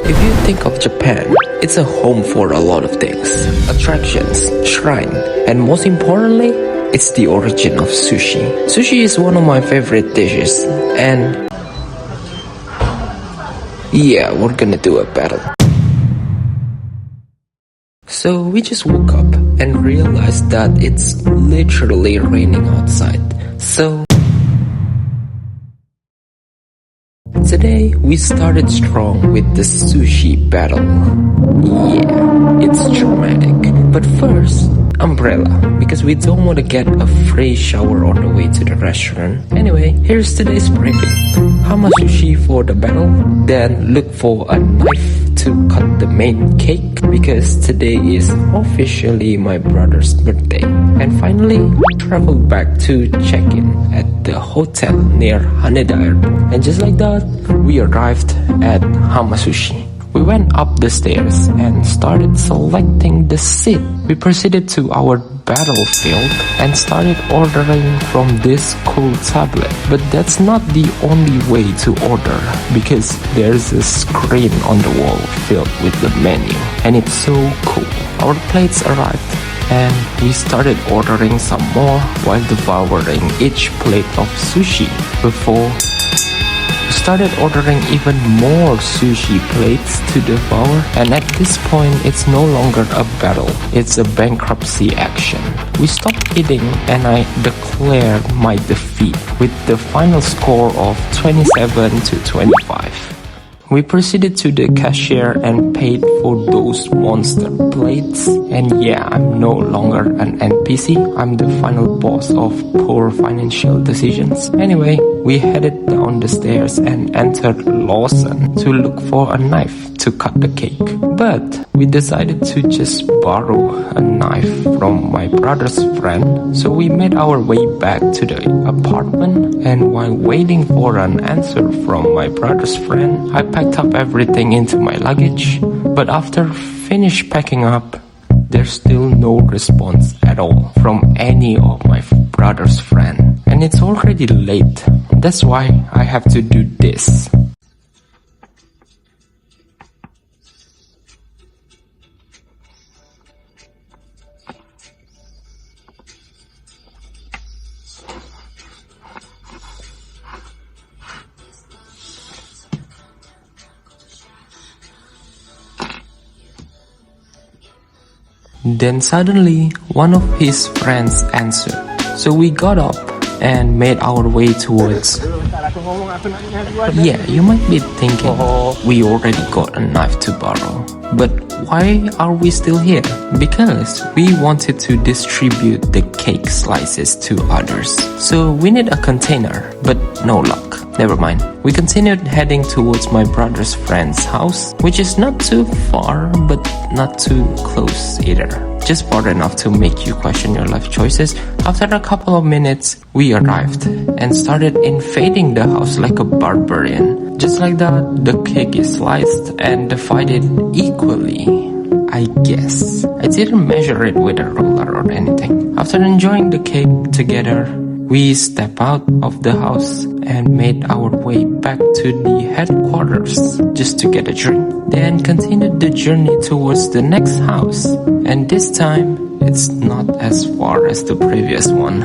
If you think of Japan, it's a home for a lot of things. Attractions, shrine, and most importantly, it's the origin of sushi. Sushi is one of my favorite dishes, and yeah, we're gonna do a battle. So we just woke up and realized that it's literally raining outside. So today we started strong with the sushi battle. Yeah, it's dramatic. But first, umbrella, because we don't want to get a free shower on the way to the restaurant. Anyway, here's today's briefing. Hama sushi for the battle, then look for a knife to cut the main cake because today is officially my brother's birthday. And finally, travel back to check in at the hotel near Haneda Airport. And just like that, we arrived at Hama Sushi. We went up the stairs and started selecting the seat. We proceeded to our battlefield and started ordering from this cool tablet. But that's not the only way to order because there's a screen on the wall filled with the menu. And it's so cool. Our plates arrived and we started ordering some more while devouring each plate of sushi before we started ordering even more sushi plates to devour, and at this point it's no longer a battle, it's a bankruptcy action. We stopped eating and I declared my defeat with the final score of 27-25. We proceeded to the cashier and paid for those monster plates. And yeah, I'm no longer an NPC. I'm the final boss of poor financial decisions. Anyway, we headed down the stairs and entered Lawson to look for a knife to cut the cake. But we decided to just borrow a knife from my brother's friend. So we made our way back to the apartment, and while waiting for an answer from my brother's friend, I packed up everything into my luggage. But after finished packing up, there's still no response at all from any of my brother's friend. And it's already late. That's why I have to do this. Then suddenly, one of his friends answered. So we got up and made our way towards... Yeah, you might be thinking, we already got a knife to borrow. But why are we still here? Because we wanted to distribute the cake slices to others. So we need a container, but no luck. Never mind. We continued heading towards my brother's friend's house, which is not too far, but not too close either. Just far enough to make you question your life choices. After a couple of minutes, we arrived and started invading the house like a barbarian. Just like that, the cake is sliced and divided equally, I guess. I didn't measure it with a ruler or anything. After enjoying the cake together, we stepped out of the house and made our way back to the headquarters just to get a drink. Then continued the journey towards the next house. And this time, it's not as far as the previous one.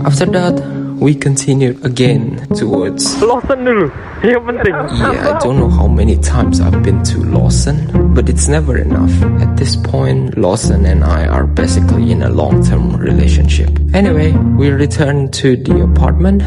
After that, we continued again towards Lawson dulu. Yeah, I don't know how many times I've been to Lawson, but it's never enough. At this point, Lawson and I are basically in a long-term relationship. Anyway, we returned to the apartment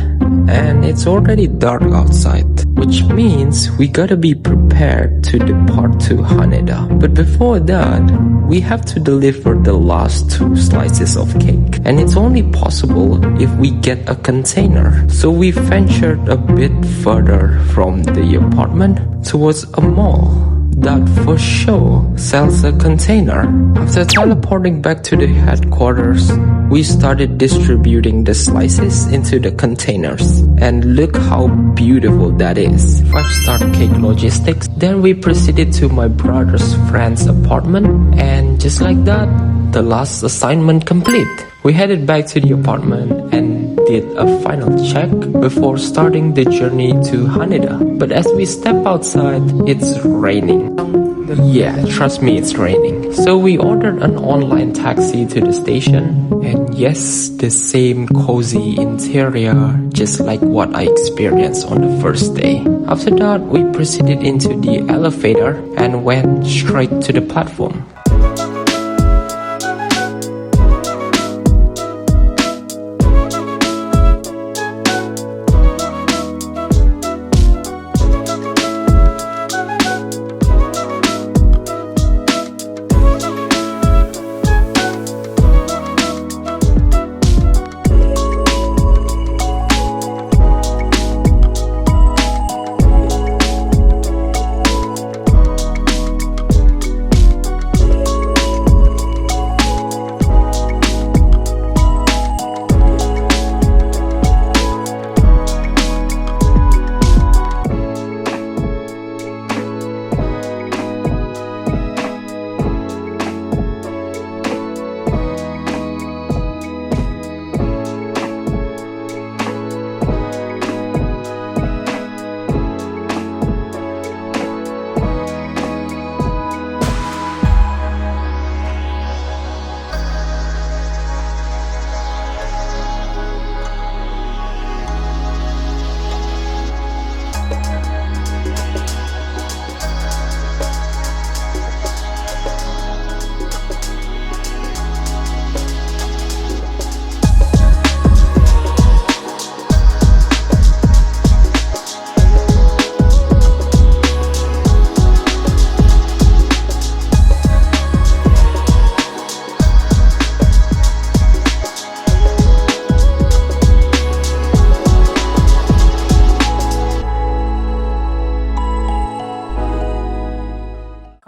and it's already dark outside, which means we gotta be prepared to depart to Haneda. But before that, we have to deliver the last 2 slices of cake, and it's only possible if we get a container. So we ventured a bit further from the apartment towards a mall that for sure sells a container. After teleporting back to the headquarters, we started distributing the slices into the containers. And look how beautiful that is. 5-star cake logistics. Then we proceeded to my brother's friend's apartment, and just like that, the last assignment complete. We headed back to the apartment and did a final check before starting the journey to Haneda. But as we step outside, it's raining. Yeah, trust me, it's raining. So we ordered an online taxi to the station, and yes, the same cozy interior, just like what I experienced on the first day. After that, we proceeded into the elevator and went straight to the platform.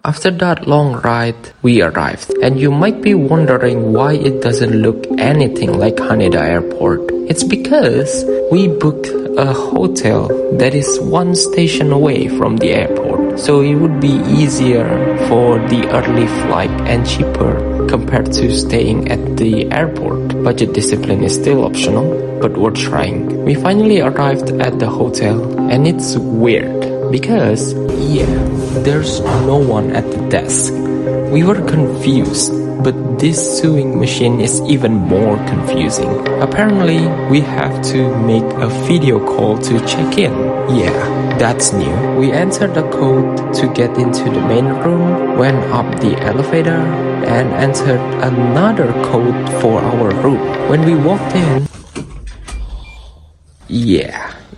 After that long ride, we arrived, and you might be wondering why it doesn't look anything like Haneda Airport. It's because we booked a hotel that is one station away from the airport, so it would be easier for the early flight and cheaper compared to staying at the airport. Budget discipline is still optional, but worth trying. We finally arrived at the hotel, and it's weird because, there's no one at the desk. We were confused, but this sewing machine is even more confusing. Apparently, we have to make a video call to check in. Yeah, that's new. We entered the code to get into the main room, went up the elevator, and entered another code for our room. When we walked in,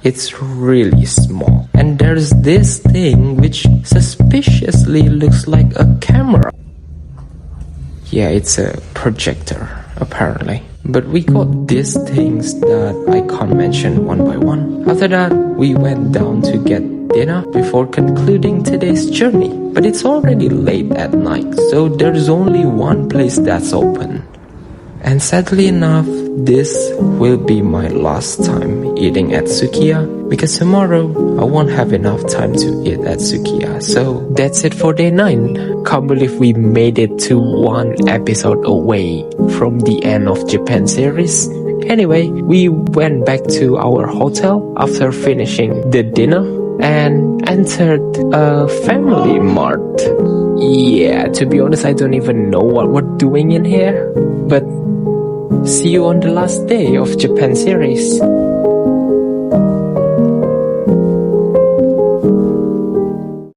it's really small. And there's this thing which suspiciously looks like a camera. Yeah, it's a projector, apparently. But we got these things that I can't mention one by one. After that, we went down to get dinner before concluding today's journey. But it's already late at night, so there's only one place that's open. And sadly enough, this will be my last time eating at Sukiya, because tomorrow I won't have enough time to eat at Sukiya. So that's it for day 9. Can't believe we made it to one episode away from the end of Japan series. Anyway, we went back to our hotel after finishing the dinner and entered a family mart. Yeah, to be honest, I don't even know what we're doing in here, but see you on the last day of Japan series.